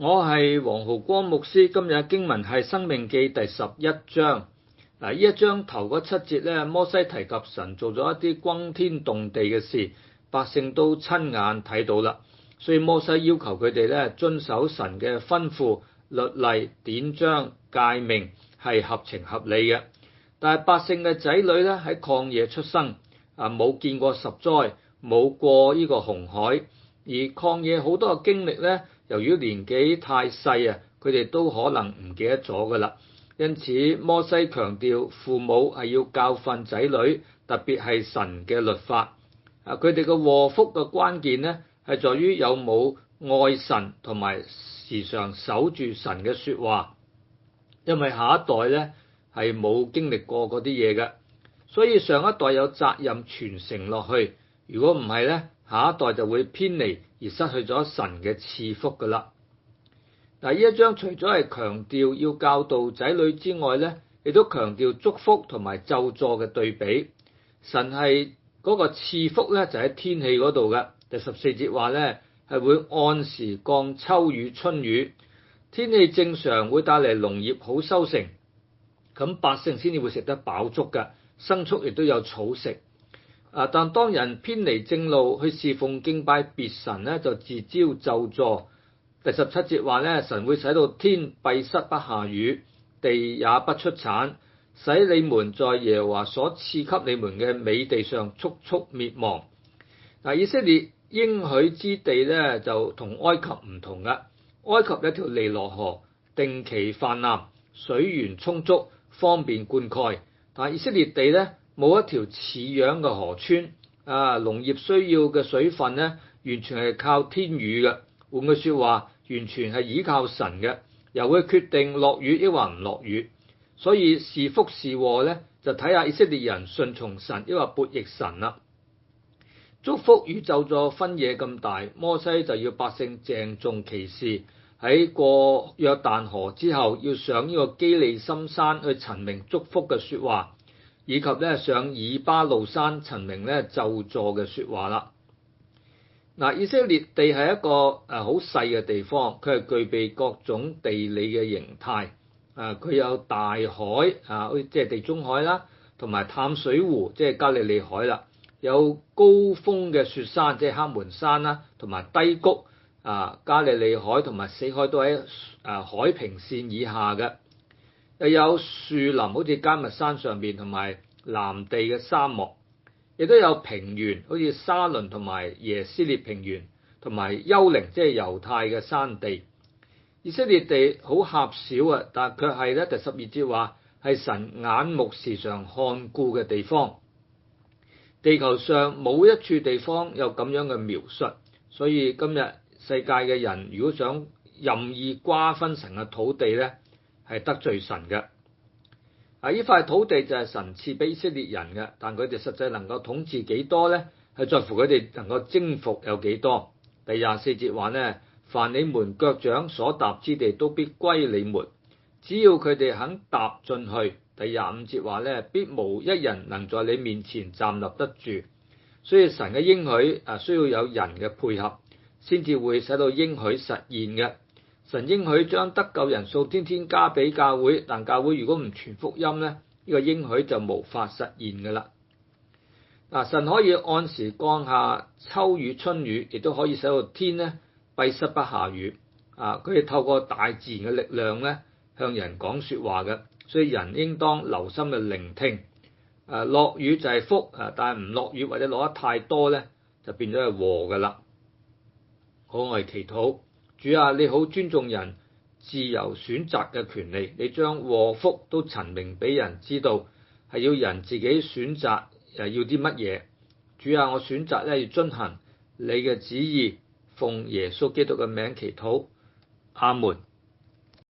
我係黃浩光牧師，今日嘅經文係《申命記》第11章。呢一章頭嗰7節咧，摩西提及神做咗一啲轟天動地嘅事，百姓都親眼睇到啦。所以摩西要求佢哋咧遵守神嘅吩咐、律例、典章、誡命，係合情合理嘅。但係百姓嘅仔女咧喺曠野出生，冇見過十災，冇過呢個紅海，而曠野好多嘅經歷咧，由於年紀太細佢哋都可能唔記得咗噶啦。因此摩西強調父母係要教訓仔女，特別係神嘅律法。佢哋嘅禍福嘅關鍵呢，係在於有冇愛神同埋時常守住神嘅說話。因為下一代呢係冇經歷過嗰啲嘢嘅，所以上一代有責任傳承落去。如果唔係呢，下一代就會偏離而失去咗神嘅賜福噶啦。嗱，呢一章除咗係強調要教導仔女之外呢，亦都強調祝福同埋咒詛嘅對比。神係嗰個賜福呢，就喺天氣嗰度嘅。第14節話呢，係會按時降秋雨春雨，天氣正常會帶嚟農業好收成，咁百姓先至會食得飽足嘅，牲畜亦都有草食。但當人偏離正路去侍奉敬拜別神呢，就自招咒詛。第17節話呢，神會使到天閉塞不下雨，地也不出產，使你們在耶和華所賜給你們嘅美地上速速滅亡。以色列應許之地呢，就同埃及唔同嘅。埃及有條尼羅河，定期泛濫，水源充足，方便灌溉。但以色列地呢，冇一條似樣嘅河川，農業需要嘅水分呢，完全係靠天雨嘅。換句說話，完全係依靠神嘅，由佢決定落雨抑或唔落雨。所以是福是禍呢，就睇下以色列人順從神抑或悖逆神啦。祝福與咒詛分野咁大，摩西就要百姓鄭重其事，喺過約旦河之後，要上呢個基利心山去陳明祝福嘅說話，以及咧上以巴路山陳明咧咒詛嘅說話啦。以色列地係一個好細嘅地方，佢係具備各種地理嘅形態。佢有大海即係地中海啦，同埋淡水湖，即係加利利海啦。有高峰嘅雪山，即係黑門山啦，同埋低谷。加利利海同埋死海都喺海平線以下嘅。又有樹林，好似迦密山上邊，同埋南地嘅沙漠。亦都有平原，好似沙倫同埋耶斯列平原，同埋丘陵，即係猶太嘅山地。以色列地好狹小但卻係咧第12節話係神眼目時常看顧嘅地方。地球上冇一處地方有咁樣嘅描述，所以今日世界嘅人如果想任意瓜分神嘅土地咧，係得罪神嘅。呢塊土地就係神賜俾以色列人嘅，但佢哋實際能夠統治幾多呢？係在乎佢哋能夠征服有幾多。第24節話呢，凡你們腳掌所踏之地都必歸你們，只要佢哋肯踏進去。第25節話呢，必無一人能在你面前站立得住。所以神嘅應許需要有人嘅配合，先至會使到應許實現嘅。神應許將得救人數天天加俾教會，但教會如果唔傳福音呢，呢個應許就無法實現㗎啦。神可以按時降下秋雨春雨，亦都可以使到天呢閉塞不下雨。佢係透過大自然嘅力量呢向人講說話嘅，所以人應當留心去聆聽。落雨就係福，但係唔落雨或者落得太多呢，就變咗係禍㗎啦。好，我哋祈禱。主啊，你好尊重人自由選擇嘅權利，你將禍福都陳明俾人知道，係要人自己選擇要啲乜嘢。主啊，我選擇要遵行你嘅旨意，奉耶穌基督嘅名祈禱，阿門。